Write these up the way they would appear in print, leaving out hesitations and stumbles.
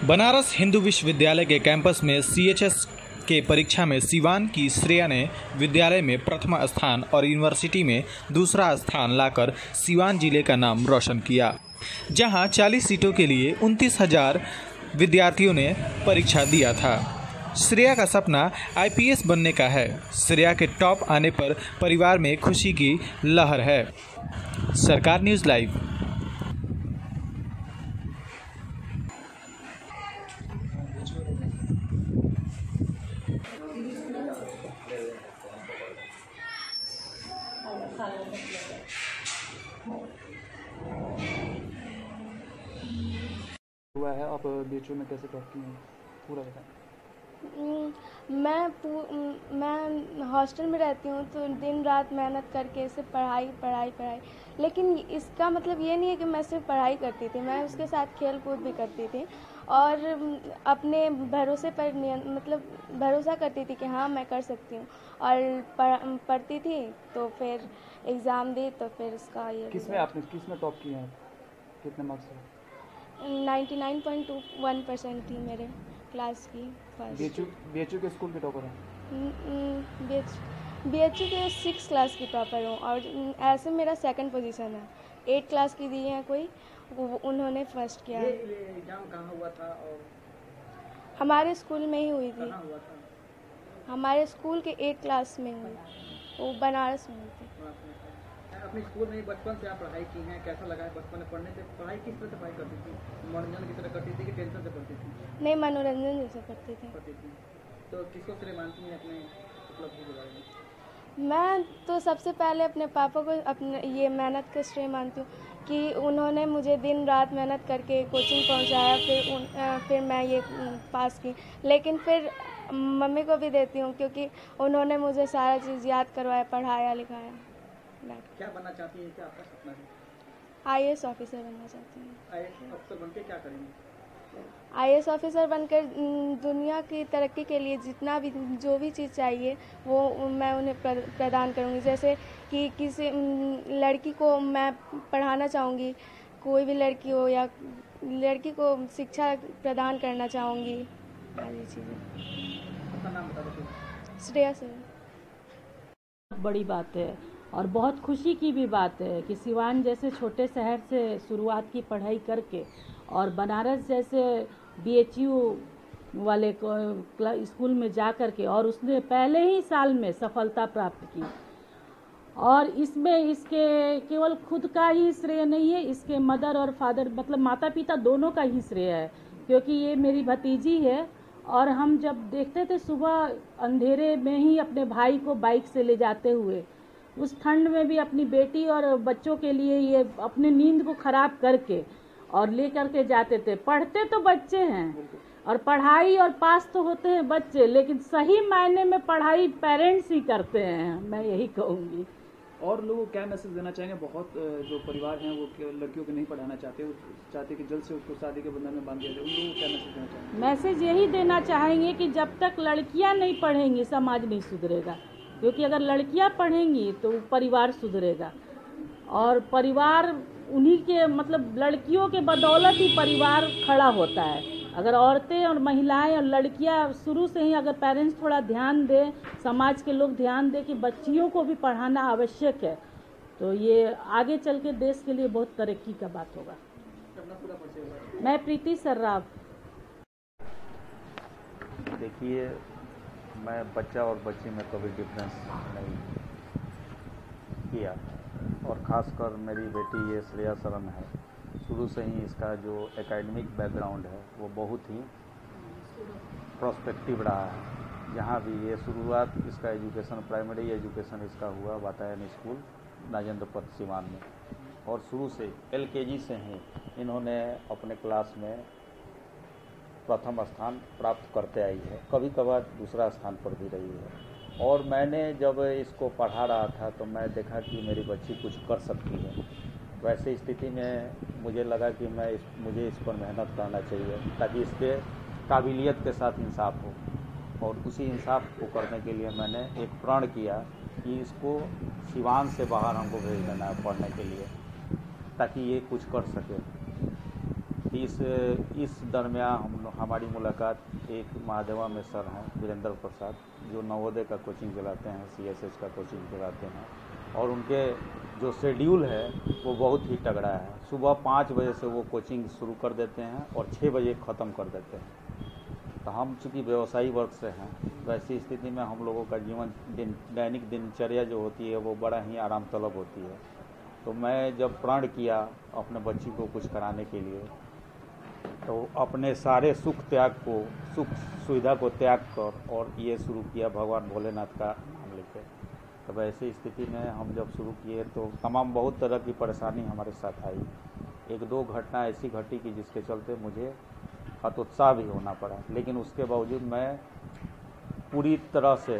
बनारस हिंदू विश्वविद्यालय के कैंपस में सीएचएस के परीक्षा में सिवान की श्रेया ने विद्यालय में प्रथम स्थान और यूनिवर्सिटी में दूसरा स्थान लाकर सिवान जिले का नाम रोशन किया, जहां 40 सीटों के लिए 29,000 विद्यार्थियों ने परीक्षा दिया था। श्रेया का सपना आईपीएस बनने का है। श्रेया के टॉप आने पर परिवार में खुशी की लहर है। सरकार न्यूज़ लाइव। हुआ है, आप बीएचयू में कैसे पढ़ती हैं, पूरा बताएं। मैं हॉस्टल में रहती हूँ तो दिन रात मेहनत करके इसे पढ़ाई, लेकिन इसका मतलब ये नहीं है कि मैं सिर्फ पढ़ाई करती थी, मैं उसके साथ खेल कूद भी करती थी और अपने भरोसे पर भरोसा करती थी कि हाँ मैं कर सकती हूँ और पढ़ती थी। तो फिर एग्ज़ाम दी तो फिर इसका ये किसमें टॉप किया है, कितने मार्क्स है? 99.21% थी मेरे क्लास की फर्स्ट। बीएचयू के स्कूल के टॉपर हैं? बीएचयू के 6 क्लास की टॉपर हूँ और ऐसे मेरा सेकंड पोजीशन है। 8 क्लास की दी है कोई, उन्होंने फर्स्ट किया है। ये एग्जाम कहाँ हुआ था और हमारे स्कूल में ही हुई थी। कहाँ हुआ था? हमारे स्कूल के 8 क्लास में हुई, वो बनारस में हुई थी। अपने स्कूल में बचपन से आप पढ़ाई की हैं, कैसा लगा है बचपन में पढ़ने से? पढ़ाई किस तरह से पढ़ाई करती थी, मनोरंजन की तरह करती थी कि टेंशन से पढ़ती थी? नहीं, मनोरंजन जैसे पढ़ती थी। तो किसको श्रेय मानती हैं अपने उपलब्धि के बारे में? मैं तो सबसे पहले अपने पापा को अपने ये मेहनत का श्रेय मानती हूँ कि उन्होंने मुझे दिन रात मेहनत करके कोचिंग पहुँचाया, फिर मैं ये पास की। लेकिन फिर मम्मी को भी देती हूँ क्योंकि उन्होंने मुझे सारा चीज़ याद करवाया, पढ़ाया लिखाया। क्या बनना चाहती हैं, क्या आपका सपना है? आईएएस ऑफिसर बनना चाहती हूँ। आईएएस ऑफिसर बनके क्या करेंगे? आईएएस ऑफिसर बनकर दुनिया की तरक्की के लिए जो भी चीज़ चाहिए वो मैं उन्हें प्रदान करूँगी। जैसे कि किसी लड़की को मैं पढ़ाना चाहूँगी, कोई भी लड़की हो या लड़की को शिक्षा प्रदान करना चाहूँगी। सारी चीज़ें। आपका नाम बता दो। श्रेया सर। बड़ी बात है और बहुत खुशी की भी बात है कि सिवान जैसे छोटे शहर से शुरुआत की पढ़ाई करके और बनारस जैसे बीएचयू वाले स्कूल में जा कर के और उसने पहले ही साल में सफलता प्राप्त की। और इसमें इसके केवल खुद का ही श्रेय नहीं है, इसके मदर और फादर मतलब माता पिता दोनों का ही श्रेय है, क्योंकि ये मेरी भतीजी है और हम जब देखते थे सुबह अंधेरे में ही अपने भाई को बाइक से ले जाते हुए, उस ठंड में भी अपनी बेटी और बच्चों के लिए ये अपनी नींद को खराब करके और ले करके जाते थे। पढ़ते तो बच्चे हैं और पढ़ाई और पास तो होते हैं बच्चे, लेकिन सही मायने में पढ़ाई पेरेंट्स ही करते हैं, मैं यही कहूँगी। और लोगों को क्या मैसेज देना चाहेंगे? बहुत जो परिवार हैं वो लड़कियों को नहीं पढ़ाना चाहते, वो चाहते कि जल्द से उसको शादी के बंधन में बांध दिया जाए, उन लोगों को क्या मैसेज देना चाहेंगे? मैसेज यही देना चाहेंगे कि जब तक लड़कियां नहीं पढ़ेंगी समाज नहीं सुधरेगा, क्योंकि अगर लड़कियां पढ़ेंगी तो परिवार सुधरेगा और परिवार उन्हीं के मतलब लड़कियों के बदौलत ही परिवार खड़ा होता है। अगर औरतें और महिलाएं और लड़कियां शुरू से ही अगर पेरेंट्स थोड़ा ध्यान दें, समाज के लोग ध्यान दें कि बच्चियों को भी पढ़ाना आवश्यक है, तो ये आगे चल के देश के लिए बहुत तरक्की का बात होगा। मैं प्रीति सर्राफ। देखिए, मैं बच्चा और बच्ची में कभी डिफरेंस नहीं किया और ख़ासकर मेरी बेटी ये श्रेया शरण है, शुरू से ही इसका जो एकेडमिक बैकग्राउंड है वो बहुत ही प्रोस्पेक्टिव रहा है। जहाँ भी ये शुरुआत इसका एजुकेशन, प्राइमरी एजुकेशन इसका हुआ वातायन स्कूल नागेंद्र पथ सिवान में, और शुरू से एलकेजी से ही इन्होंने अपने क्लास में प्रथम स्थान प्राप्त करते आई है, कभी कभार दूसरा स्थान पर भी रही है। और मैंने जब इसको पढ़ा रहा था तो मैं देखा कि मेरी बच्ची कुछ कर सकती है। वैसे स्थिति में मुझे लगा कि मुझे इस पर मेहनत करना चाहिए ताकि इसके काबिलियत के साथ इंसाफ हो, और उसी इंसाफ को करने के लिए मैंने एक प्रण किया कि इसको सिवान से बाहर हमको भेज देना है पढ़ने के लिए ताकि ये कुछ कर सके। इस दरमियान हमारी मुलाकात एक महादेवा में सर हैं वीरेंद्र प्रसाद, जो नवोदय का कोचिंग चलाते हैं, CSS का कोचिंग चलाते हैं, और उनके जो शेड्यूल है वो बहुत ही तगड़ा है। सुबह 5 बजे से वो कोचिंग शुरू कर देते हैं और 6 बजे ख़त्म कर देते हैं। तो हम चूँकि व्यवसायी वर्ग से हैं, तो ऐसी स्थिति में हम लोगों का जीवन दैनिक दिनचर्या जो होती है वो बड़ा ही आराम तलब होती है। तो मैं जब प्रण किया अपने बच्ची को कुछ कराने के लिए, तो अपने सारे सुख सुविधा को त्याग कर और ये शुरू किया भगवान भोलेनाथ का नाम लेकर। तब ऐसी स्थिति में हम जब शुरू किए तो तमाम बहुत तरह की परेशानी हमारे साथ आई। 1-2 घटना ऐसी घटी कि जिसके चलते मुझे हतोत्साह भी होना पड़ा, लेकिन उसके बावजूद मैं पूरी तरह से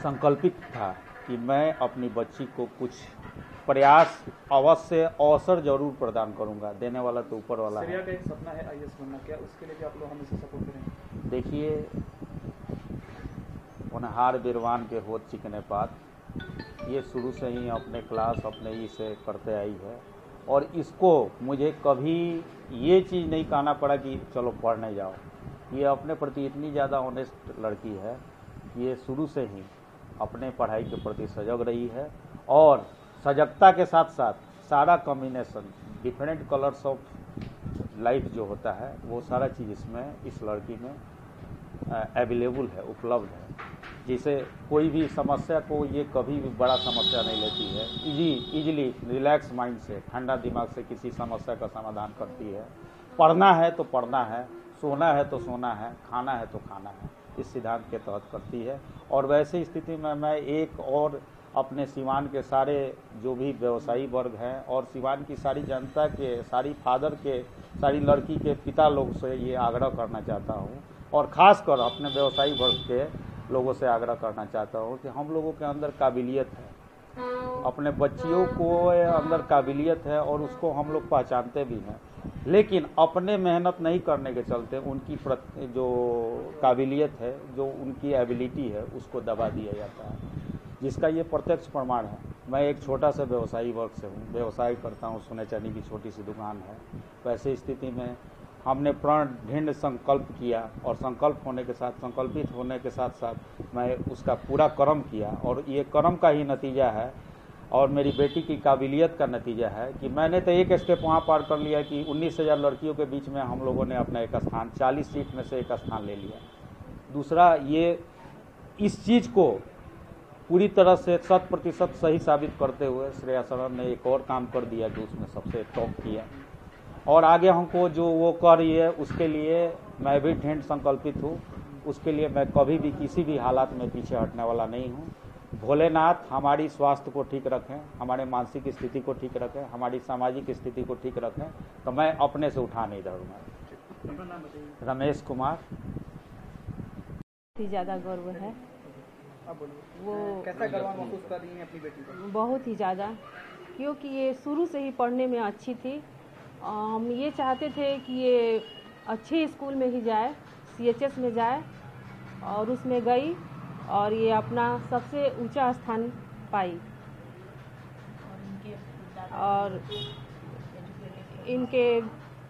संकल्पित था कि मैं अपनी बच्ची को कुछ प्रयास अवश्य अवसर जरूर प्रदान करूंगा। देने वाला तो ऊपर वाला है। श्रेया का एक सपना है IAS बनना, क्या उसके लिए भी आप लोग हमेशा सपोर्ट करेंगे? देखिए, होनहार बिरवान के होत चिकने पात, ये शुरू से ही अपने क्लास अपने ही से करते आई है, और इसको मुझे कभी ये चीज़ नहीं कहना पड़ा कि चलो पढ़ने जाओ। ये अपने प्रति इतनी ज़्यादा ऑनेस्ट लड़की है कि ये शुरू से ही अपने पढ़ाई के प्रति सजग रही है, और सजगता के साथ साथ सारा combination different colours of life जो होता है वो सारा चीज़ इसमें इस लड़की में अवेलेबल है, उपलब्ध है। जिसे कोई भी समस्या को ये कभी भी बड़ा समस्या नहीं लेती है, इजीली रिलैक्स माइंड से, ठंडा दिमाग से किसी समस्या का समाधान करती है। पढ़ना है तो पढ़ना है, सोना है तो सोना है, खाना है तो खाना है, इस सिद्धांत के तहत करती है। और वैसे स्थिति में मैं एक और अपने सिवान के सारे जो भी व्यवसायी वर्ग हैं और सिवान की सारी जनता के, सारी फादर के, सारी लड़की के पिता लोग से ये आग्रह करना चाहता हूँ, और ख़ासकर अपने व्यवसायी वर्ग के लोगों से आग्रह करना चाहता हूँ कि हम लोगों के अंदर काबिलियत है, अपने बच्चियों को अंदर काबिलियत है और उसको हम लोग पहचानते भी हैं, लेकिन अपने मेहनत नहीं करने के चलते उनकी जो काबिलियत है, जो उनकी एबिलिटी है, उसको दबा दिया जाता है, जिसका ये प्रत्यक्ष प्रमाण है। मैं एक छोटा सा व्यवसायी वर्ग से हूँ, व्यवसाय करता हूँ, सोने चांदी की छोटी सी दुकान है। वैसे स्थिति में हमने प्रण दृढ़ संकल्प किया, और संकल्पित होने के साथ साथ मैं उसका पूरा कर्म किया, और ये कर्म का ही नतीजा है और मेरी बेटी की काबिलियत का नतीजा है कि मैंने तो एक स्टेप वहाँ पार कर लिया कि 19,000 लड़कियों के बीच में हम लोगों ने अपना एक स्थान, 40 सीट में से एक स्थान ले लिया। दूसरा, ये इस चीज़ को पूरी तरह से 100% सही साबित करते हुए श्रेया शरण ने एक और काम कर दिया कि उसमें सबसे टॉप किया, और आगे हमको जो वो कर रही है उसके लिए मैं भी दृढ़ संकल्पित हूँ। उसके लिए मैं कभी भी किसी भी हालात में पीछे हटने वाला नहीं हूँ। भोलेनाथ हमारी स्वास्थ्य को ठीक रखें, हमारे मानसिक स्थिति को ठीक रखें, हमारी सामाजिक स्थिति को ठीक रखें, तो मैं अपने से उठा नहीं डरूँगा। रमेश कुमार। बहुत ही ज़्यादा गर्व है। वो कैसा गर्व महसूस कर रही हैं अपनी बेटी को? बहुत ही ज़्यादा, क्योंकि ये शुरू से ही पढ़ने में अच्छी थी। हम ये चाहते थे कि ये अच्छे स्कूल में ही जाए, CHS में जाए, और उसमें गई और ये अपना सबसे ऊंचा स्थान पाई। और इनके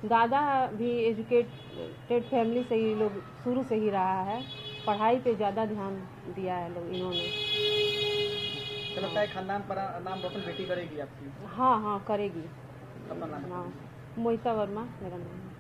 दादा भी एजुकेटेड फैमिली से ही लोग शुरू से ही रहा है, पढ़ाई पे ज़्यादा ध्यान दिया है लोग इन्होंने। तो लगता है खानदान पर नाम रोशन बेटी करेगी आपकी? हाँ, करेगी। अपना नाम? हाँ, मोहिता वर्मा मेरा नाम है।